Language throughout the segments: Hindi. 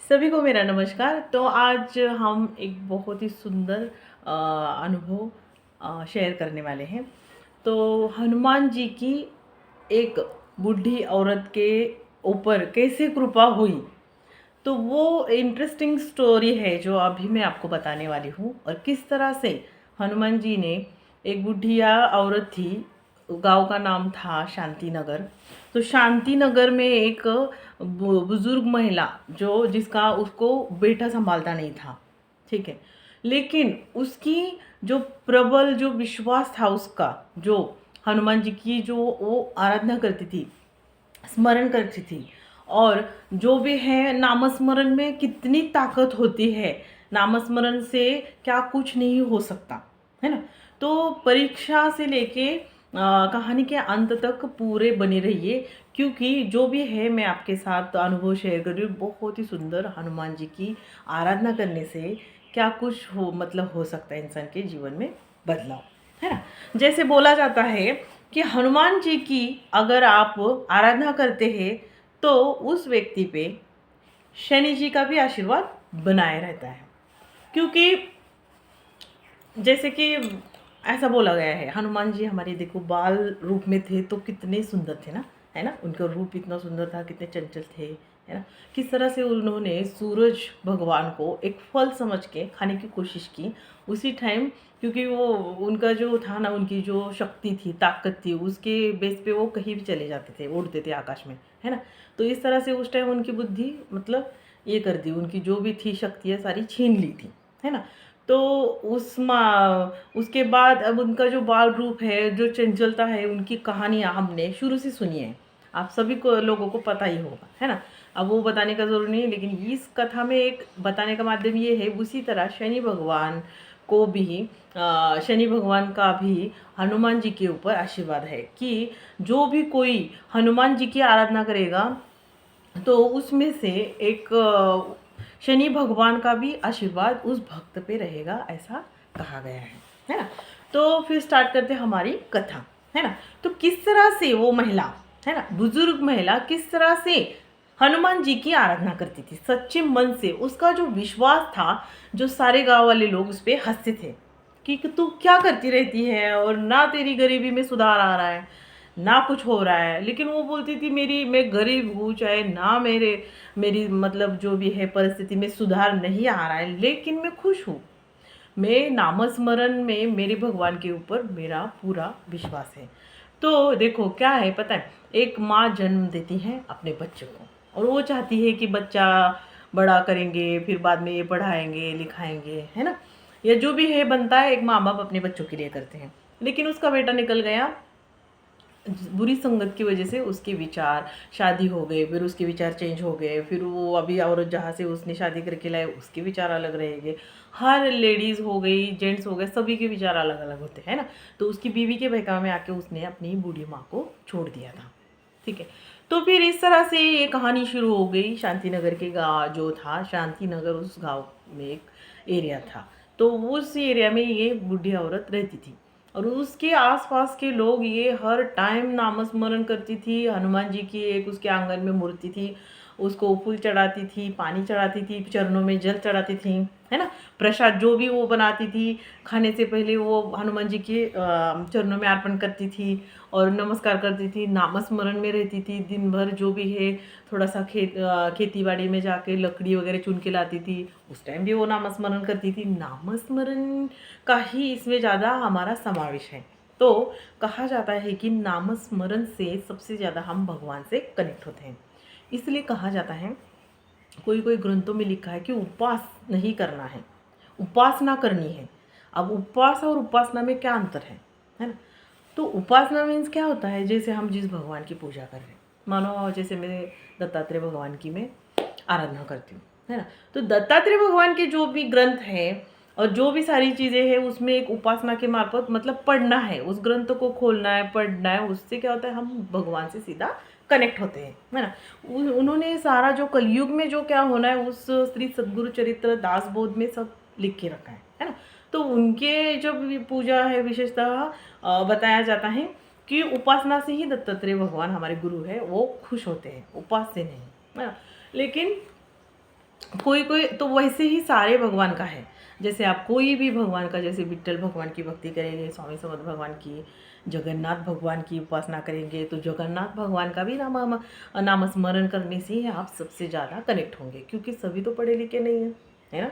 सभी को मेरा नमस्कार। तो आज हम एक बहुत ही सुंदर अनुभव शेयर करने वाले हैं। तो हनुमान जी की एक बूढ़ी औरत के ऊपर कैसे कृपा हुई, तो वो इंटरेस्टिंग स्टोरी है जो अभी मैं आपको बताने वाली हूँ। और किस तरह से हनुमान जी ने, एक बुढ़िया औरत थी, गांव का नाम था शांति नगर। तो शांति नगर में एक बुजुर्ग महिला, जो जिसका उसको बेटा संभालता नहीं था, ठीक है। लेकिन उसकी जो प्रबल जो विश्वास था उसका, जो हनुमान जी की जो वो आराधना करती थी, स्मरण करती थी। और जो भी है, नामस्मरण में कितनी ताकत होती है, नामस्मरण से क्या कुछ नहीं हो सकता, है ना। तो परीक्षा से लेके कहानी के अंत तक पूरे बने रहिए, क्योंकि जो भी है मैं आपके साथ अनुभव शेयर कर रही हूँ। बहुत ही सुंदर, हनुमान जी की आराधना करने से क्या कुछ हो, मतलब हो सकता है इंसान के जीवन में बदलाव, है ना। जैसे बोला जाता है कि हनुमान जी की अगर आप आराधना करते हैं तो उस व्यक्ति पे शनि जी का भी आशीर्वाद बनाए रहता है। क्योंकि जैसे कि ऐसा बोला गया है, हनुमान जी हमारे देखो बाल रूप में थे तो कितने सुंदर थे ना, है ना। उनका रूप इतना सुंदर था, कितने चंचल थे, है ना। किस तरह से उन्होंने सूरज भगवान को एक फल समझ के खाने की कोशिश की उसी टाइम, क्योंकि वो उनका जो था ना, उनकी जो शक्ति थी, ताकत थी, उसके बेस पे वो कहीं भी चले जाते थे, उड़ते थे आकाश में, है ना। तो इस तरह से उस टाइम उनकी बुद्धि, मतलब ये कर दी, उनकी जो भी थी शक्तियाँ सारी छीन ली थी, है ना। तो उसके बाद अब उनका जो बाल रूप है, जो चंचलता है, उनकी कहानियाँ हमने शुरू से सुनी है, आप सभी को लोगों को पता ही होगा, है ना। अब वो बताने का ज़रूरी नहीं है, लेकिन इस कथा में एक बताने का माध्यम ये है। उसी तरह शनि भगवान को भी शनि भगवान का भी हनुमान जी के ऊपर आशीर्वाद है कि जो भी कोई हनुमान जी की आराधना करेगा तो उसमें से एक शनि भगवान का भी आशीर्वाद उस भक्त पे रहेगा, ऐसा कहा गया है ना। तो फिर स्टार्ट करते हैं हमारी कथा, है ना। तो किस तरह से वो महिला, है ना, बुजुर्ग महिला किस तरह से हनुमान जी की आराधना करती थी सच्चे मन से। उसका जो विश्वास था, जो सारे गांव वाले लोग उस पर हंसते थे कि तू क्या करती रहती है, और ना तेरी गरीबी में सुधार आ रहा है, ना कुछ हो रहा है। लेकिन वो बोलती थी मेरी, मैं गरीब हूँ, चाहे ना मेरी मतलब जो भी है परिस्थिति में सुधार नहीं आ रहा है, लेकिन मैं खुश हूँ। मैं नामस्मरण में मेरे भगवान के ऊपर मेरा पूरा विश्वास है। तो देखो क्या है पता है, एक माँ जन्म देती है अपने बच्चे को, और वो चाहती है कि बच्चा बड़ा करेंगे, फिर बाद में ये पढ़ाएंगे लिखाएंगे, है ना। या जो भी है बनता है, एक माँ बाप अपने बच्चों के लिए करते हैं। लेकिन उसका बेटा निकल गया, बुरी संगत की वजह से उसके विचार, शादी हो गए, फिर उसके विचार चेंज हो गए, फिर वो अभी औरत जहाँ से उसने शादी करके लाए उसके विचार अलग रहेंगे। हर लेडीज़ हो गई, जेंट्स हो गए, सभी के विचार अलग अलग होते हैं ना। तो उसकी बीवी के बहकावे में आके उसने अपनी बूढ़ी माँ को छोड़ दिया था, ठीक है। तो फिर इस तरह से ये कहानी शुरू हो गई। शांतिनगर के गाँव जो था, शांतिनगर उस गाँव में एक एरिया था। तो उस एरिया में ये बूढ़ी औरत रहती थी, और उसके आसपास के लोग ये हर टाइम नामस्मरण करती थी। हनुमान जी की एक उसके आंगन में मूर्ति थी, उसको फूल चढ़ाती थी, पानी चढ़ाती थी, चरणों में जल चढ़ाती थी, है ना। प्रसाद जो भी वो बनाती थी, खाने से पहले वो हनुमान जी के चरणों में अर्पण करती थी और नमस्कार करती थी, नामस्मरण में रहती थी दिन भर। जो भी है थोड़ा सा खेती बाड़ी में जाके लकड़ी वगैरह चुन के लाती थी, उस टाइम भी वो नामस्मरण करती थी। नामस्मरण का ही इसमें ज़्यादा हमारा समावेश है। तो कहा जाता है कि नामस्मरण से सबसे ज़्यादा हम भगवान से कनेक्ट होते हैं। इसलिए कहा जाता है, कोई कोई ग्रंथों में लिखा है कि उपवास नहीं करना है, उपासना करनी है। अब उपवास और उपासना में क्या अंतर है ना। तो उपासना मीन्स क्या होता है, जैसे हम जिस भगवान की पूजा कर रहे हैं, मानो जैसे मैं दत्तात्रेय भगवान की मैं आराधना करती हूँ, है ना। तो दत्तात्रेय भगवान के जो भी ग्रंथ हैं और जो भी सारी चीज़ें हैं, उसमें एक उपासना के मार्फत, मतलब पढ़ना है, उस ग्रंथ को खोलना है, पढ़ना है। उससे क्या होता है, हम भगवान से सीधा कनेक्ट होते हैं, है ना। उन्होंने सारा जो कलयुग में जो क्या होना है, उस श्री सद्गुरु चरित्र दास बोध में सब लिख के रखा है ना। तो उनके जो भी पूजा है विशेषतः बताया जाता है कि उपासना से ही दत्तात्रेय भगवान हमारे गुरु है वो खुश होते हैं, उपास से नहीं, है ना। लेकिन कोई कोई तो वैसे ही सारे भगवान का है। जैसे आप कोई भी भगवान का, जैसे विट्ठल भगवान की भक्ति करेंगे, स्वामी समर्थ भगवान की, जगन्नाथ भगवान की उपासना करेंगे, तो जगन्नाथ भगवान का भी नाम स्मरण करने से ही आप सबसे ज़्यादा कनेक्ट होंगे, क्योंकि सभी तो पढ़े लिखे नहीं हैं, है ना।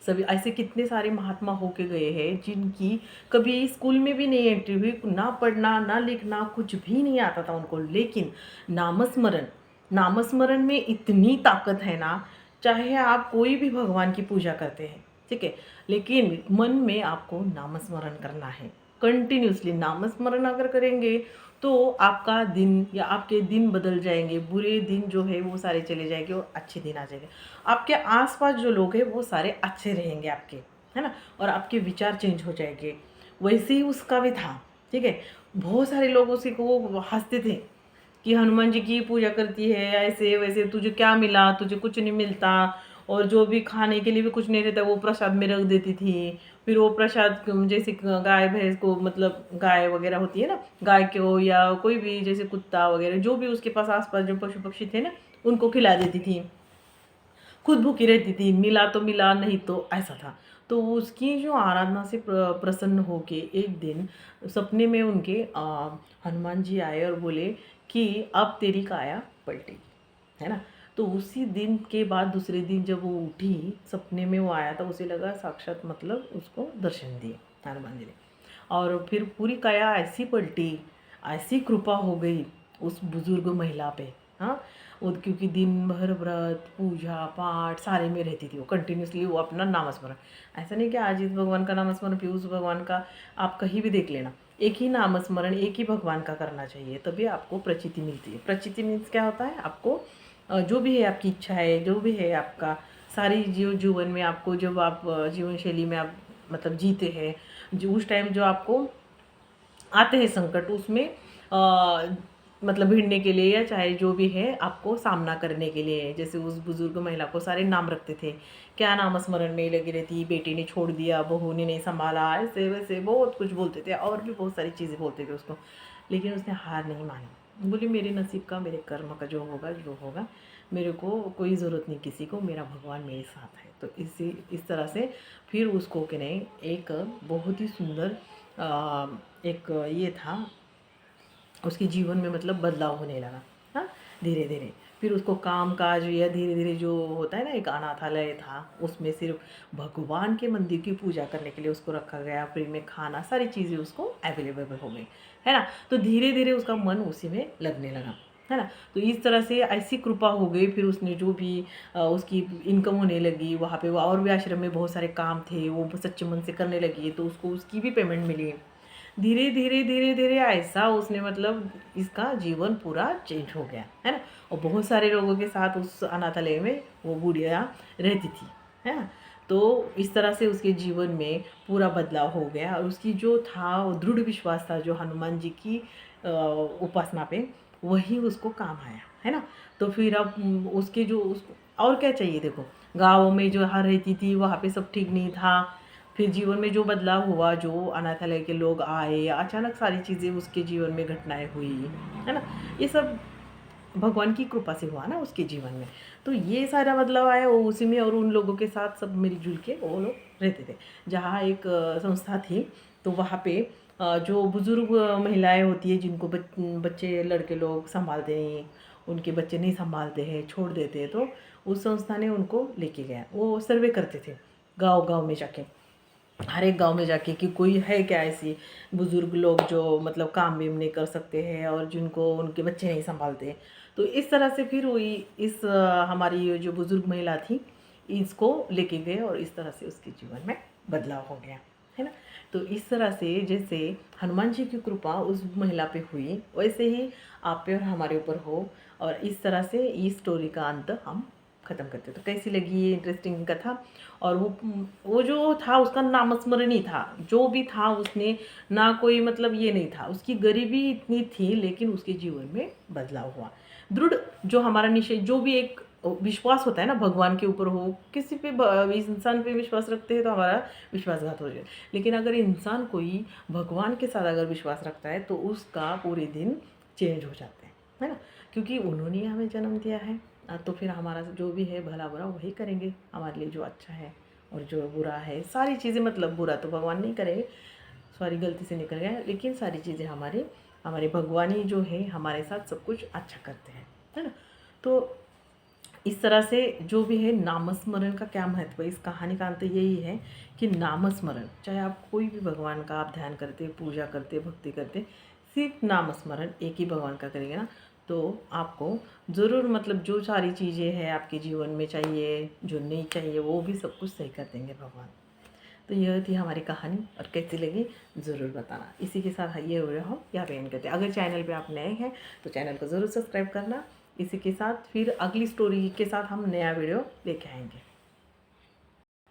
सभी ऐसे कितने सारे महात्मा होके गए हैं जिनकी कभी स्कूल में भी नहीं एंट्री हुई, ना पढ़ना ना लिखना कुछ भी नहीं आता था उनको, लेकिन नामस्मरण नामस्मरण में इतनी ताकत है ना। चाहे आप कोई भी भगवान की पूजा करते हैं, ठीक है, लेकिन मन में आपको नामस्मरण करना है। कंटिन्यूसली नामस्मरण अगर करेंगे तो आपका दिन या आपके दिन बदल जाएंगे, बुरे दिन जो है वो सारे चले जाएंगे और अच्छे दिन आ जाएंगे। आपके आसपास जो लोग हैं वो सारे अच्छे रहेंगे आपके, है ना, और आपके विचार चेंज हो जाएंगे। वैसे ही उसका भी था, ठीक है। बहुत सारे लोग उसी को वो हंसते थे कि हनुमान जी की पूजा करती है, ऐसे वैसे तुझे क्या मिला, तुझे कुछ नहीं मिलता, और जो भी खाने के लिए भी कुछ नहीं रहता वो प्रसाद में रख देती थी। फिर वो प्रसाद जैसे गाय भैंस को, मतलब गाय वगैरह होती है ना, गाय को या कोई भी जैसे कुत्ता वगैरह जो भी उसके पास आसपास जो पशु पक्षी थे ना, उनको खिला देती थी। खुद भूखी रहती थी, मिला तो मिला नहीं तो ऐसा था। तो उसकी जो आराधना से प्रसन्न होके एक दिन सपने में उनके हनुमान जी आए और बोले कि अब तेरी काया पलटेगी, है ना। तो उसी दिन के बाद दूसरे दिन जब वो उठी, सपने में वो आया था, उसे लगा साक्षात मतलब उसको दर्शन दिए हनुमान जी ने, और फिर पूरी काया ऐसी पलटी, ऐसी कृपा हो गई उस बुजुर्ग महिला पे। हाँ, वो क्योंकि दिन भर व्रत पूजा पाठ सारे में रहती थी, वो कंटिन्यूसली वो अपना नामस्मरण। ऐसा नहीं कि आज इस भगवान का नामस्मरण फिर उस भगवान का, आप कहीं भी देख लेना, एक ही नामस्मरण एक ही भगवान का करना चाहिए, तभी आपको प्रचिति मिलती है। प्रचिति मीन्स क्या होता है, आपको जो भी है आपकी इच्छा है, जो भी है आपका सारी जीवन में आपको, जब आप जीवन शैली में आप मतलब जीते हैं, जो उस टाइम जो आपको आते हैं संकट, उसमें मतलब भिड़ने के लिए या चाहे जो भी है आपको सामना करने के लिए। जैसे उस बुजुर्ग महिला को सारे नाम रखते थे, क्या नाम स्मरण में लगी रहती, बेटी ने छोड़ दिया, बहू ने नहीं संभाला, ऐसे वैसे बहुत कुछ बोलते थे, और भी बहुत सारी चीज़ें बोलते थे उसको, लेकिन उसने हार नहीं मानी। बोली मेरे नसीब का, मेरे कर्म का जो होगा जो होगा, मेरे को कोई ज़रूरत नहीं किसी को, मेरा भगवान मेरे साथ है। तो इस तरह से फिर उसको कि नहीं एक बहुत ही सुंदर एक ये था उसके जीवन में, मतलब बदलाव होने लगा। हाँ, धीरे धीरे फिर उसको काम काज या धीरे धीरे जो होता है ना, एक अनाथालय था, उसमें सिर्फ भगवान के मंदिर की पूजा करने के लिए उसको रखा गया, फ्री में खाना सारी चीज़ें उसको अवेलेबल हो गई, है ना। तो धीरे धीरे उसका मन उसी में लगने लगा, है ना। तो इस तरह से ऐसी कृपा हो गई, फिर उसने जो भी उसकी इनकम होने लगी वहाँ पे, और भी आश्रम में बहुत सारे काम थे वो सच्चे मन से करने लगी, तो उसको उसकी भी पेमेंट मिली। धीरे धीरे धीरे धीरे ऐसा उसने मतलब इसका जीवन पूरा चेंज हो गया, है ना। और बहुत सारे लोगों के साथ उस अनाथालय में वो बुढ़िया रहती थी, है ना। तो इस तरह से उसके जीवन में पूरा बदलाव हो गया, और उसकी जो था वो दृढ़ विश्वास था जो हनुमान जी की उपासना पे, वही उसको काम आया, है ना। तो फिर अब उसके जो और क्या चाहिए, देखो गाँव में जो हर रहती थी वहाँ पे सब ठीक नहीं था, फिर जीवन में जो बदलाव हुआ, जो अनाथालय के लोग आए, अचानक सारी चीज़ें उसके जीवन में घटनाएं हुई, है ना। ये सब भगवान की कृपा से हुआ ना उसके जीवन में। तो ये सारा बदलाव आया वो उसी में, और उन लोगों के साथ सब मिलजुल के वो लोग रहते थे। जहाँ एक संस्था थी, तो वहाँ पे जो बुज़ुर्ग महिलाएं होती है जिनको बच्चे लड़के लोग संभालते नहीं, उनके बच्चे नहीं संभालते हैं, छोड़ देते हैं, तो उस संस्था ने उनको लेके गया। वो सर्वे करते थे गांव गांव में जाके, हर एक गांव में जाके कि कोई है क्या ऐसी बुज़ुर्ग लोग जो मतलब काम भी नहीं कर सकते हैं और जिनको उनके बच्चे नहीं संभालते। तो इस तरह से फिर वही इस हमारी ये जो बुज़ुर्ग महिला थी, इसको लेके गए, और इस तरह से उसके जीवन में बदलाव हो गया, है ना। तो इस तरह से जैसे हनुमान जी की कृपा उस महिला पे हुई, वैसे ही आप पे और हमारे ऊपर हो, और इस तरह से इस स्टोरी का अंत हम ख़त्म करते। तो कैसी लगी ये इंटरेस्टिंग कथा। और वो जो था उसका नामस्मरण ही था, जो भी था उसने ना कोई मतलब ये नहीं था, उसकी गरीबी इतनी थी लेकिन उसके जीवन में बदलाव हुआ। दृढ़ जो हमारा निश्चय, जो भी एक विश्वास होता है ना भगवान के ऊपर हो, किसी पे इंसान पे विश्वास रखते हैं तो हमारा विश्वासघात हो जाए, लेकिन अगर इंसान कोई भगवान के साथ अगर विश्वास रखता है तो उसका पूरे दिन चेंज हो जाते हैं, है ना। क्योंकि उन्होंने हमें जन्म दिया है, तो फिर हमारा जो भी है भला बुरा वही करेंगे हमारे लिए, जो अच्छा है और जो बुरा है सारी चीज़ें, मतलब बुरा तो भगवान नहीं करेंगे, सॉरी गलती से निकल गया, लेकिन सारी चीज़ें हमारे भगवान ही जो है हमारे साथ सब कुछ अच्छा करते हैं, है ना। तो इस तरह से जो भी है नामस्मरण का क्या महत्व है, इस कहानी का अंत यही है कि नामस्मरण, चाहे आप कोई भी भगवान का आप ध्यान करते, पूजा करते, भक्ति करते, सिर्फ नामस्मरण एक ही भगवान का करेंगे ना, तो आपको ज़रूर, मतलब जो सारी चीज़ें हैं आपके जीवन में चाहिए, जो नहीं चाहिए, वो भी सब कुछ सही कर देंगे भगवान। तो यह थी हमारी कहानी, और कैसी लगी ज़रूर बताना। इसी के साथ ये वीडियो हम यहाँ पे एंड करते हैं। अगर चैनल पे आप नए हैं तो चैनल को ज़रूर सब्सक्राइब करना। इसी के साथ फिर अगली स्टोरी के साथ हम नया वीडियो लेके आएंगे।